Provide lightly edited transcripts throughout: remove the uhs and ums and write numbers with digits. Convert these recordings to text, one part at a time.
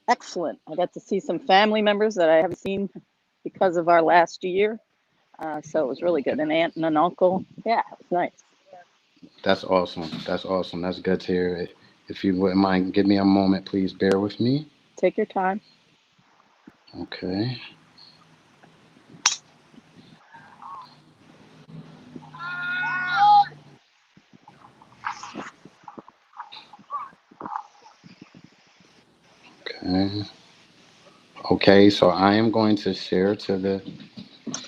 Excellent. I got to see some family members that I haven't seen because of our last year. So it was really good. An aunt and an uncle. Yeah, it was nice. That's awesome. That's awesome. That's good to hear. If you wouldn't mind, give me a moment, please bear with me. Take your time. Okay. Okay. Okay, so I am going to share to the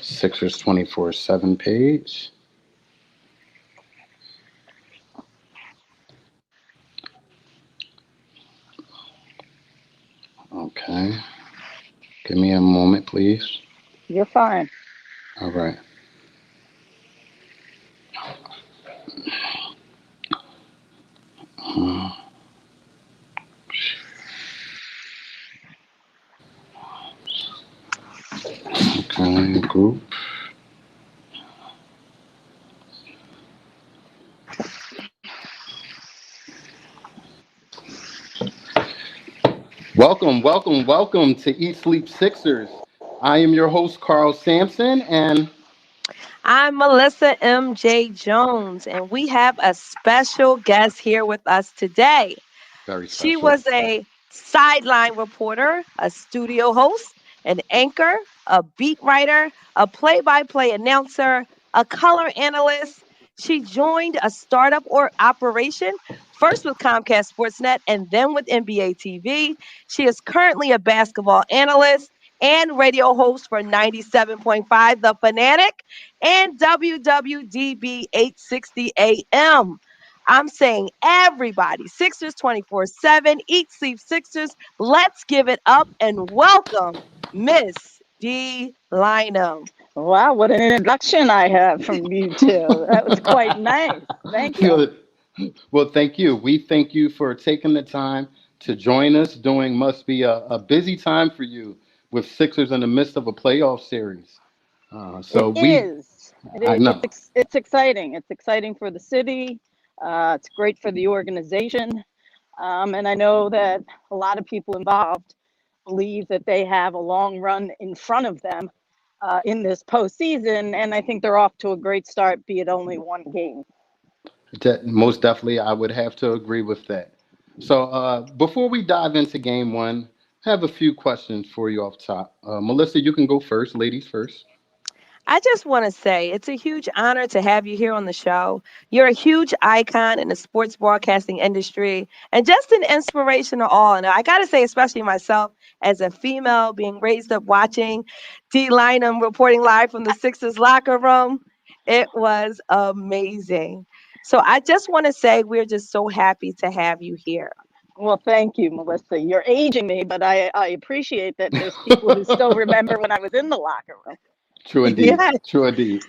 Sixers 24/7 page. Okay. Give me a moment, please. You're fine. All right. Okay, group. Welcome to Eat Sleep Sixers. I am your host, Carl Sampson, and I'm Melissa M.J. Jones, and we have a special guest here with us today. very She special. was a sideline reporter, a studio host, an anchor, a beat writer, a play by play announcer, a color analyst. She joined a startup or operation, first with Comcast Sportsnet and then with NBA TV. She is currently a basketball analyst and radio host for 97.5 The Fanatic and WWDB 860 AM. I'm saying everybody, Sixers 24/7, Eat Sleep Sixers. Let's give it up and welcome Miss D. Lynam. Wow, what an introduction I have from you two. That was quite nice. Thank you. well, well, thank you. We thank you for taking the time to join us. Doing must be a busy time for you with Sixers in the midst of a playoff series. It So we, is. I know. It's exciting. It's exciting for the city. It's great for the organization. And I know that a lot of people involved believe that they have a long run in front of them in this postseason. And I think they're off to a great start, be it only one game. Most definitely, I would have to agree with that. So before we dive into game one, I have a few questions for you off top. Melissa, you can go first. Ladies first. I just want to say it's a huge honor to have you here on the show. You're a huge icon in the sports broadcasting industry and just an inspiration to all. And I got to say, especially myself as a female being raised up watching D. Lynam reporting live from the Sixers locker room, it was amazing. So I just want to say we're just so happy to have you here. Well, thank you, Melissa. You're aging me, but I appreciate that there's people who still remember when I was in the locker room. True indeed. Yeah. True indeed.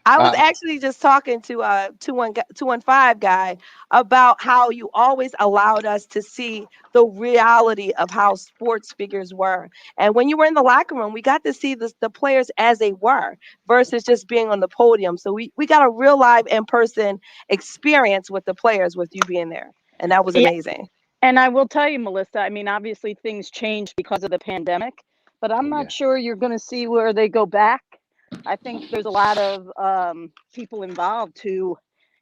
I was Uh, actually just talking to 215 guy about how you always allowed us to see the reality of how sports figures were. And when you were in the locker room, we got to see the players as they were versus just being on the podium. So we got a real live in person experience with the players with you being there. And that was Yeah, amazing. and I will tell you, Melissa, I mean, obviously things changed because of the pandemic, but I'm oh not yes. sure you're going to see where they go back. I think there's a lot of people involved who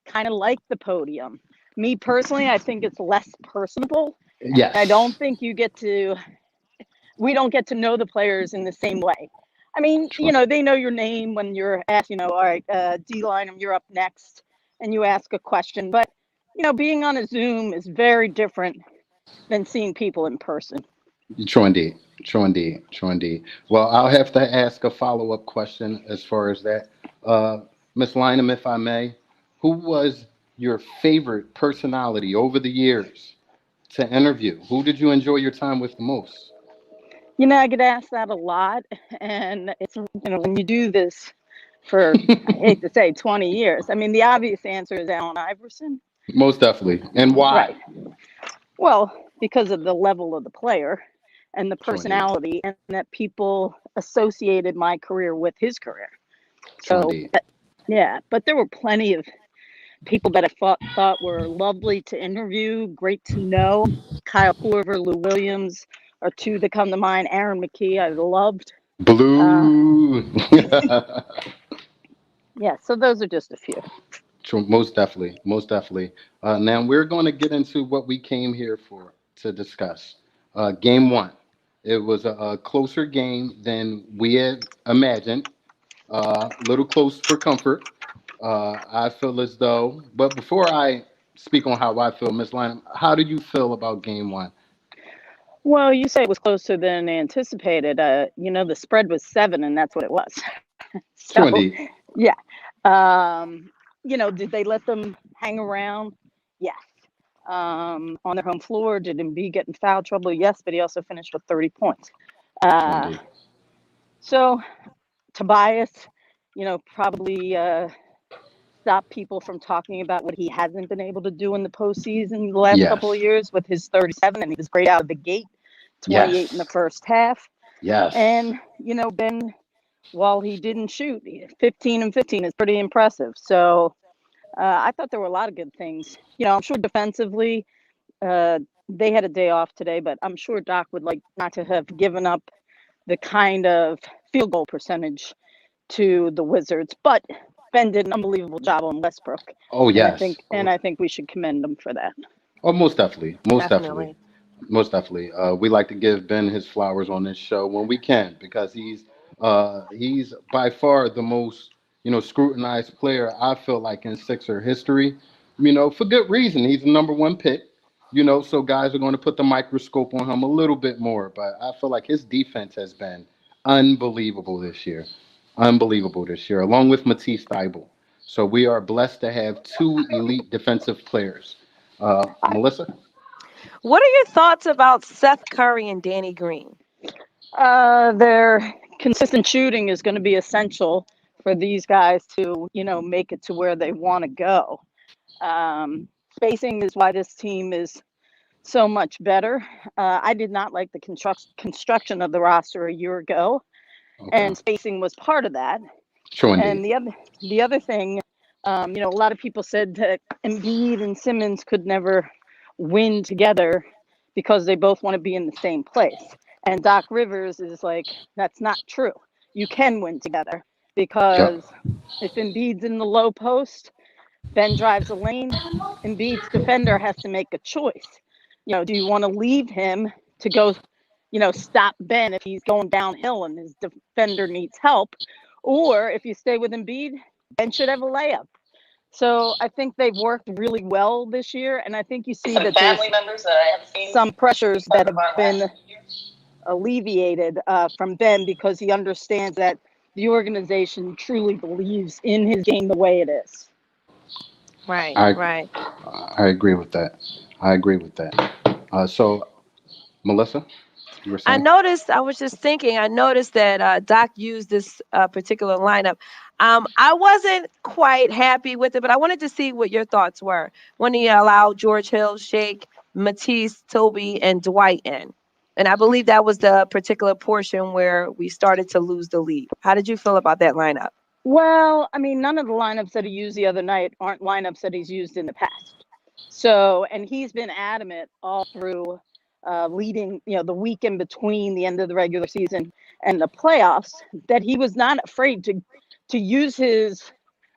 kind of like the podium. Me personally, I think it's less personable, and I Yes. don't think we don't get to know the players in the same way. I mean, True. they know your name when you're asked, all right, D line, you're up next, and you ask a question. But, being on a Zoom is very different than seeing people in person. True indeed. True indeed. True indeed. Well, I'll have to ask a follow up question as far as that. Uh, Miss Lynham, if I may, who was your favorite personality over the years to interview? Who did you enjoy your time with the most? I get asked that a lot. And it's, when you do this for, I hate to say 20 years, I mean, the obvious answer is Allen Iverson. Most definitely. And why? Right. Well, because of the level of the player and the True indeed. personality, and that people associated my career with his career. True So, indeed. yeah, but there were plenty of people that I thought were lovely to interview, great to know. Kyle Korver, Lou Williams are two that come to mind. Aaron McKee, I loved. Blue. Yeah, so those are just a few. True, most definitely, most definitely. Now we're going to get into what we came here for to discuss. Game one. It was a closer game than we had imagined. Little close for comfort. I feel as though, but before I speak on how I feel, Miss Lynam, how do you feel about game one? Well, you say it was closer than anticipated. The spread was 7, and that's what it was. True So, indeed. yeah. Did they let them hang around? Yes. On their home floor, did Embiid get in foul trouble? Yes, but he also finished with 30 points. True Uh, indeed. so Tobias, probably stop people from talking about what he hasn't been able to do in the postseason the last couple of Yes. years with his 37, and he was great out of the gate, 28 in the Yes. first half. Yes. And, Ben, while he didn't shoot, 15 and 15 is pretty impressive. So I thought there were a lot of good things. I'm sure defensively, uh, they had a day off today, but I'm sure Doc would like not to have given up the kind of field goal percentage to the Wizards. But Ben did an unbelievable job on Westbrook, Oh and I yes. think and I think we should commend him for that. Oh, most definitely. Most definitely. Definitely. Most definitely. We like to give Ben his flowers on this show when we can because he's by far the most scrutinized player I feel like in Sixer history. For good reason. He's the number one pick. So guys are going to put the microscope on him a little bit more. But I feel like his defense has been unbelievable this year. Unbelievable this year, along with Matisse Thybulle. So we are blessed to have two elite defensive players. Melissa? What are your thoughts about Seth Curry and Danny Green? Their consistent shooting is going to be essential for these guys to, make it to where they want to go. Spacing is why this team is so much better. I did not like the construction of the roster a year ago, Okay. and spacing was part of that. True And indeed. the other thing, a lot of people said that Embiid and Simmons could never win together because they both want to be in the same place. And Doc Rivers is like, that's not true. You can win together Yep. because if Embiid's in the low post, Ben drives a lane, Embiid's defender has to make a choice. Do you want to leave him to go, stop Ben if he's going downhill and his defender needs help? Or if you stay with Embiid, Ben should have a layup. So I think they've worked really well this year, and I think you see that there's some pressures that have been alleviated from Ben because he understands that the organization truly believes in his game the way it is. Right, I right. I agree with that. I agree with that. So Melissa, you were saying? I was just thinking, I noticed that Doc used this particular lineup. I wasn't quite happy with it, but I wanted to see what your thoughts were when he allowed George Hill, Shake, Matisse, Toby, and Dwight in. And I believe that was the particular portion where we started to lose the lead. How did you feel about that lineup? Well, I mean, none of the lineups that he used the other night aren't lineups that he's used in the past. So, and he's been adamant all through leading, the week in between the end of the regular season and the playoffs that he was not afraid to use his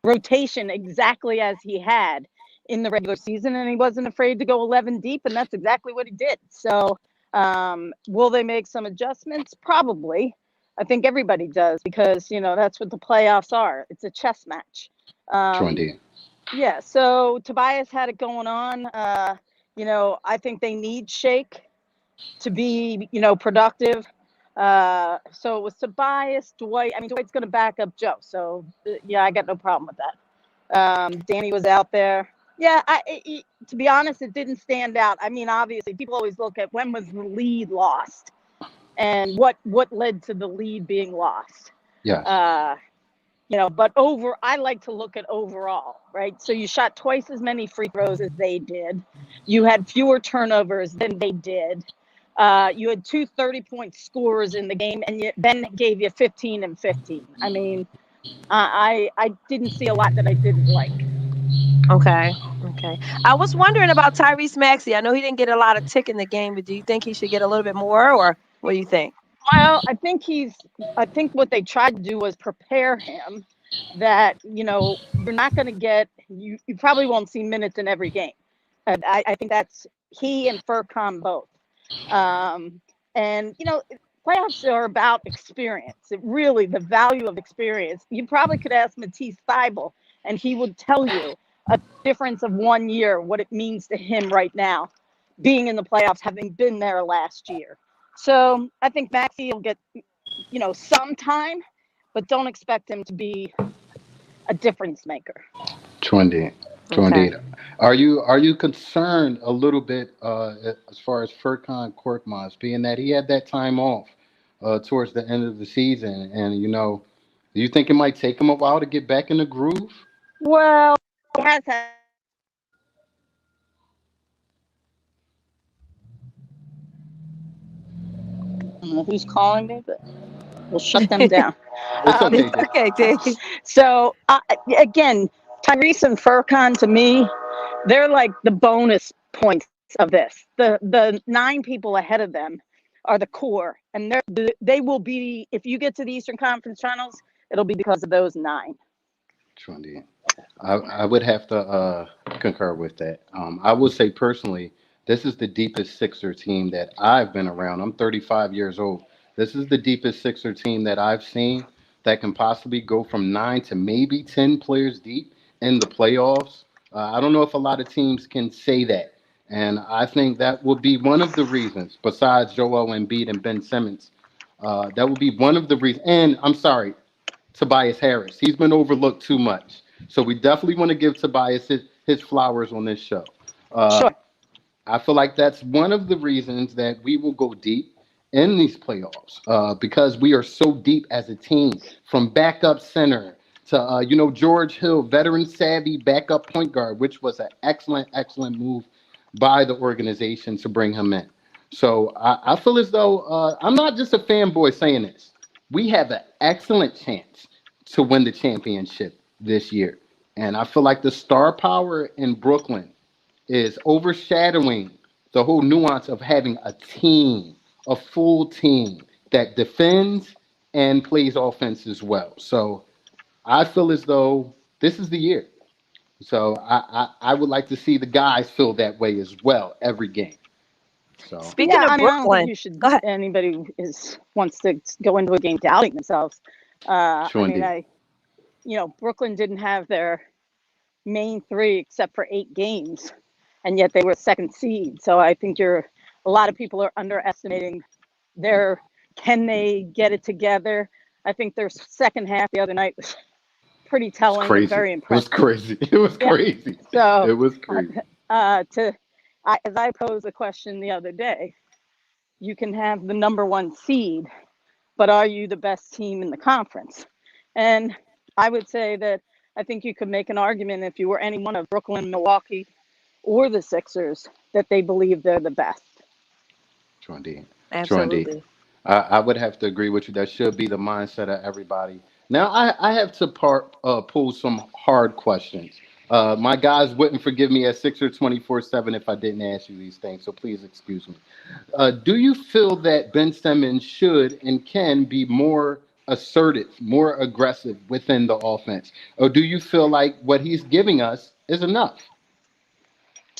rotation exactly as he had in the regular season, and he wasn't afraid to go 11 deep, and that's exactly what he did. So, will they make some adjustments? Probably. I think everybody does because that's what the playoffs are. It's a chess match. True Um, indeed. yeah. So Tobias had it going on. I think they need Shake to be productive. So it was Tobias, Dwight. I mean, Dwight's going to back up Joe. So yeah, I got no problem with that. Danny was out there. Yeah, to be honest, it didn't stand out. I mean, obviously, people always look at when was the lead lost and what led to the lead being lost. Yes. Uh, but I like to look at overall, right? So you shot twice as many free throws as they did. You had fewer turnovers than they did. You had two 30-point scorers in the game, and Ben gave you 15 and 15. I mean, I didn't see a lot that I didn't like. Okay. Okay. I was wondering about Tyrese Maxey. I know he didn't get a lot of tick in the game, but do you think he should get a little bit more, or what do you think? Well, I think what they tried to do was prepare him that, you're not going to you probably won't see minutes in every game. I think that's he and Furcon both. Um, and, playoffs are about experience. The value of experience. You probably could ask Matisse Thybulle, and he would tell you a difference of 1 year, what it means to him right now, being in the playoffs, having been there last year. So I think Maxi will get, some time, but don't expect him to be a difference maker. True indeed. True Okay. indeed. Are you concerned a little bit as far as Furkan Korkmaz, being that he had that time off towards the end of the season, and do you think it might take him a while to get back in the groove? Well, he has had. I don't know who's calling me, but we'll shut them down. It's Um, okay, It's Dave. okay, Dave. so again, Tyrese and Furcon to me, they're like the bonus points of this. The nine people ahead of them are the core, and they will be, if you get to the Eastern Conference Finals, it'll be because of those nine. True indeed. I would have to concur with that. I would say personally, this is the deepest Sixer team that I've been around. I'm 35 years old. This is the deepest Sixer team that I've seen that can possibly go from 9 to maybe 10 players deep in the playoffs. I don't know if a lot of teams can say that. And I think that would be one of the reasons, besides Joel Embiid and Ben Simmons, that would be one of the reasons. And I'm sorry, Tobias Harris. He's been overlooked too much. So we definitely want to give Tobias his flowers on this show. Uh, Sure. I feel like that's one of the reasons that we will go deep in these playoffs because we are so deep as a team, from backup center to George Hill, veteran savvy backup point guard, which was an excellent move by the organization to bring him in. So I feel as though I'm not just a fanboy saying this. We have an excellent chance to win the championship this year, and I feel like the star power in Brooklyn is overshadowing the whole nuance of having a team, a full team that defends and plays offense as well. So I feel as though this is the year. So I would like to see the guys feel that way as well every game. So Speaking Yeah, of I mean, I don't think Brooklyn, you should go ahead. anybody who wants to go into a game doubting themselves. I true mean, indeed. Brooklyn didn't have their main three except for 8 games, and yet they were second seed. So I think a lot of people are underestimating their can they get it together. I think their second half the other night was pretty It's telling and crazy. very It was impressive. crazy. It was Yeah. crazy. So It was crazy. to as I posed a question the other day, you can have the number one seed, but are you the best team in the conference? And I would say that I think you could make an argument if you were any one of Brooklyn, Milwaukee, or the Sixers that they believe they're the best. True indeed. True indeed. Absolutely. I would have to agree with you. That should be the mindset of everybody. Now, I have to pull some hard questions. My guys wouldn't forgive me at Sixer 24/7 if I didn't ask you these things, so please excuse me. Do you feel that Ben Simmons should and can be more assertive, more aggressive within the offense? Or do you feel like what he's giving us is enough?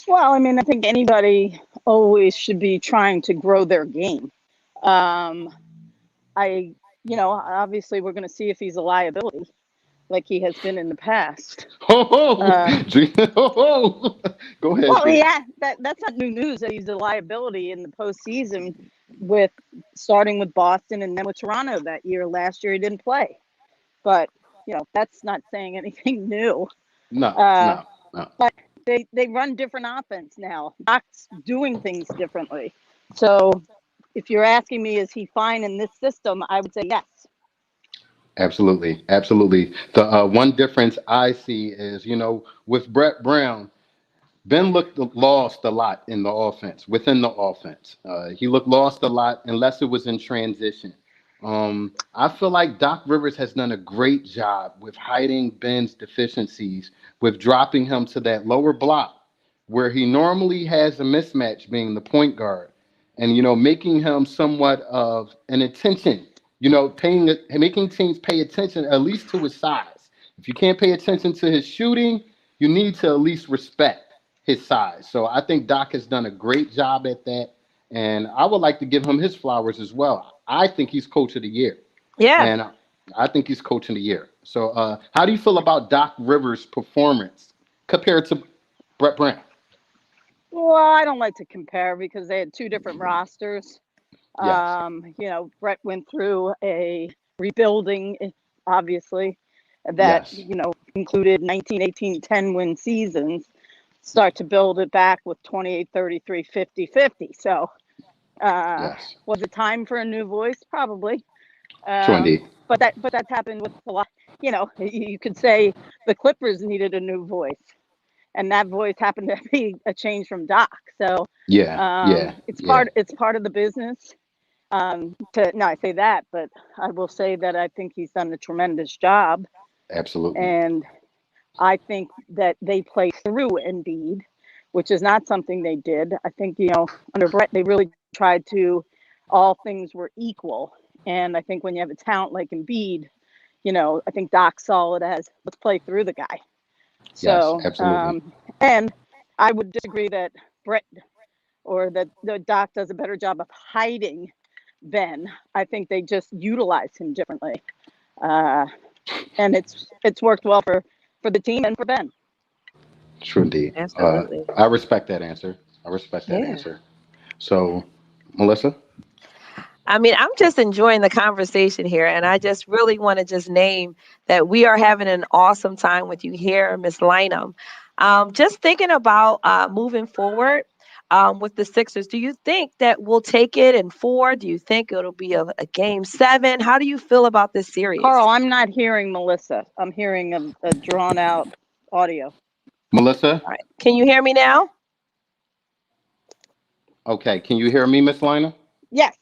Well, I mean, I think anybody always should be trying to grow their game. Um, obviously, we're going to see if he's a liability like he has been in the past. Oh, Uh, go ahead, well, D. yeah, that's not new news that he's a liability in the postseason with starting with Boston and then with Toronto that year. Last year, he didn't play, but that's not saying anything new. No, Uh, no, no. but they run different offense now. Doc's doing things differently. So if you're asking me, is he fine in this system? I would say yes. Absolutely, absolutely. The one difference I see is, with Brett Brown, Ben looked lost a lot in the offense, within the offense. He looked lost a lot unless it was in transition. I feel like Doc Rivers has done a great job with hiding Ben's deficiencies, with dropping him to that lower block where he normally has a mismatch being the point guard, and making him somewhat of an attention. Making teams pay attention at least to his size. If you can't pay attention to his shooting, you need to at least respect his size. So I think Doc has done a great job at that. And I would like to give him his flowers as well. I think he's coach of the year. Yeah. And I think he's coach of the year. So how do you feel about Doc Rivers' performance compared to Brett Brown? Well, I don't like to compare because they had two different rosters. Yes. Brett went through a rebuilding, obviously, that, Yes. included 19, 18, 10 win seasons, start to build it back with 28, 33, 50, 50. So Yes. was it time for a new voice? Probably. True indeed. But that's happened with a lot. You could say the Clippers needed a new voice, and that voice happened to be a change from Doc. So Yeah. Yeah. it's Yeah. part of the business. No, I say that, but I will say that I think he's done a tremendous job, Absolutely. and I think that they play through Embiid, which is not something they did. I think under Brett they really tried to, all things were equal, and I think when you have a talent like Embiid, I think Doc saw it as, let's play through the guy. Yes. So, Absolutely. and I would disagree that Brett or that the Doc does a better job of hiding Ben. I think they just utilize him differently, uh, and it's worked well for the team and for Ben. True indeed. Absolutely. I respect that answer. I respect that Yeah. answer. So, Melissa. I mean, I'm just enjoying the conversation here, and I just really want to just name that we are having an awesome time with you here, Miss Lynam. Just thinking about moving forward with the Sixers, do you think that we'll take it in four? Do you think it'll be a game seven? How do you feel about this series? Carl, I'm not hearing Melissa. I'm hearing a drawn out audio. Melissa. All right. Can you hear me now? Okay. Can you hear me, Miss Lina? Yes.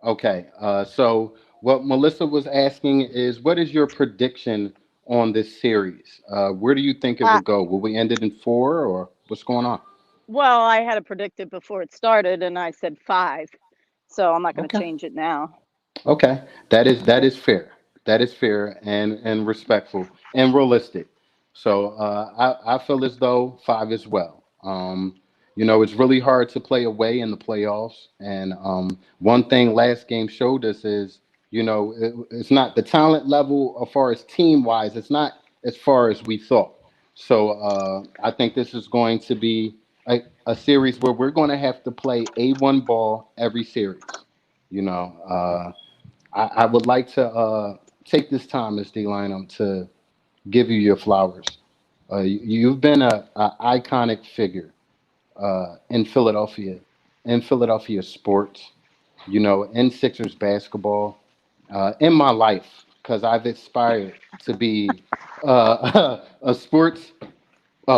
Okay. So what Melissa was asking is, what is your prediction on this series? Where do you think it will Uh, go? Will we end it in four, or what's going on? well, I had it predicted before it started, and I said 5, so I'm not going to Okay. change it now. Okay. That is fair. That is fair and respectful and realistic. So I feel as though five as well. It's really hard to play away in the playoffs, and one thing last game showed us is, it's not the talent level as far as team wise. It's not as far as we thought. So I think this is going to be a series where we're going to have to play A1 ball every series. You know, I would like to take this time, Ms. D. Lynam, to give you your flowers. You've been a iconic figure in Philadelphia sports, in Sixers basketball, in my life, because I've aspired to be a sports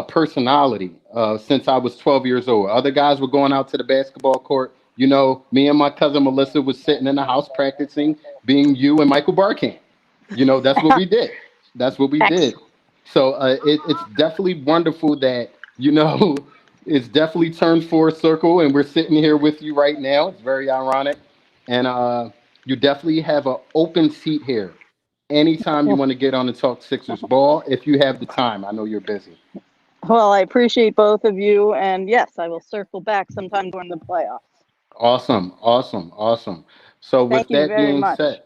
personality since I was 12 years old. Other guys were going out to the basketball court. Me and my cousin Melissa was sitting in the house practicing being you and Michael Barkan. That's what we did. That's what we did. Excellent. So it's definitely wonderful that, it's definitely turned full circle and we're sitting here with you right now. It's very ironic. And you definitely have an open seat here anytime you want to get on and talk Sixers ball if you have the time. I know you're busy. Well, I appreciate both of you, and yes, I will circle back sometime during the playoffs. Awesome, awesome, awesome. So, with Thank you that very being much. said,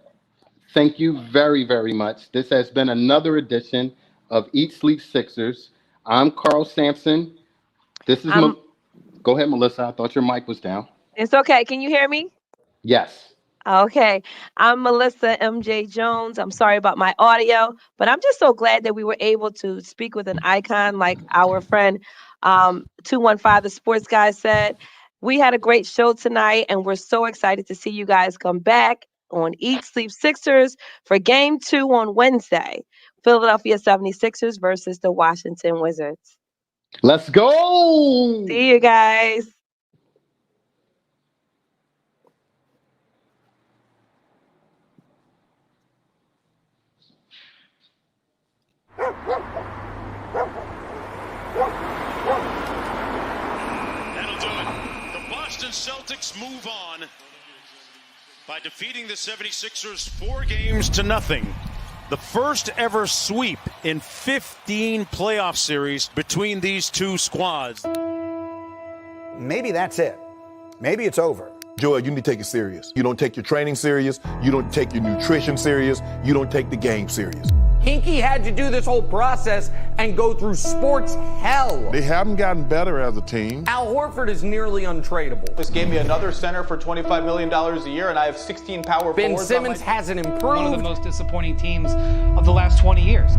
thank you very, very much. This has been another edition of Eat Sleep Sixers. I'm Carl Sampson. This is I'm. Go ahead, Melissa. I thought your mic was down. It's okay. Can you hear me? Yes. Okay. I'm Melissa MJ Jones. I'm sorry about my audio, but I'm just so glad that we were able to speak with an icon like our friend 215, the sports guy, said. We had a great show tonight, and we're so excited to see you guys come back on Eat Sleep Sixers for game 2 on Wednesday. Philadelphia 76ers versus the Washington Wizards. Let's go. See you guys. Celtics move on by defeating the 76ers 4-0. The first ever sweep in 15 playoff series between these two squads. Maybe that's it. Maybe it's over. Joel, you need to take it serious. You don't take your training serious. You don't take your nutrition serious. You don't take the game serious. Hinkie had to do this whole process and go through sports hell. They haven't gotten better as a team. Al Horford is nearly untradeable. This gave me another center for $25 million a year, and I have 16 power forwards. Ben Simmons hasn't improved. One of the most disappointing teams of the last 20 years.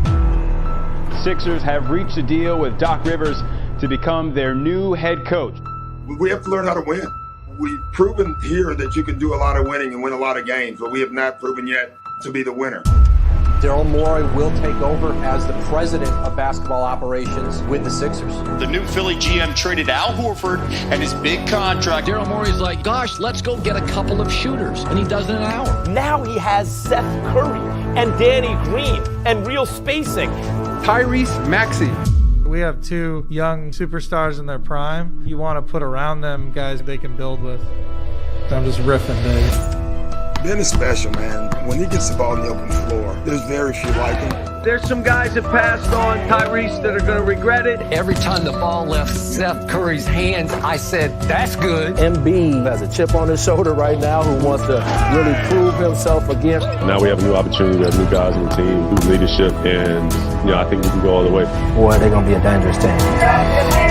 Sixers have reached a deal with Doc Rivers to become their new head coach. We have to learn how to win. We've proven here that you can do a lot of winning and win a lot of games, but we have not proven yet to be the winner. Daryl Morey will take over as the president of basketball operations with the Sixers. The new Philly GM traded Al Horford and his big contract. Daryl Morey's like, gosh, let's go get a couple of shooters. And he does it in an hour. Now he has Seth Curry and Danny Green and real spacing. Tyrese Maxey. We have two young superstars in their prime. You want to put around them guys they can build with. I'm just riffing, baby. Ben is special, man. When he gets the ball in the open floor, there's very few like him. There's some guys that passed on Tyrese that are going to regret it. Every time the ball left Seth Curry's hands, I said, that's good. Embiid has a chip on his shoulder right now who wants to really prove himself again. Now we have a new opportunity. We have new guys on the team, new leadership, and I think we can go all the way. Boy, they're going to be a dangerous team.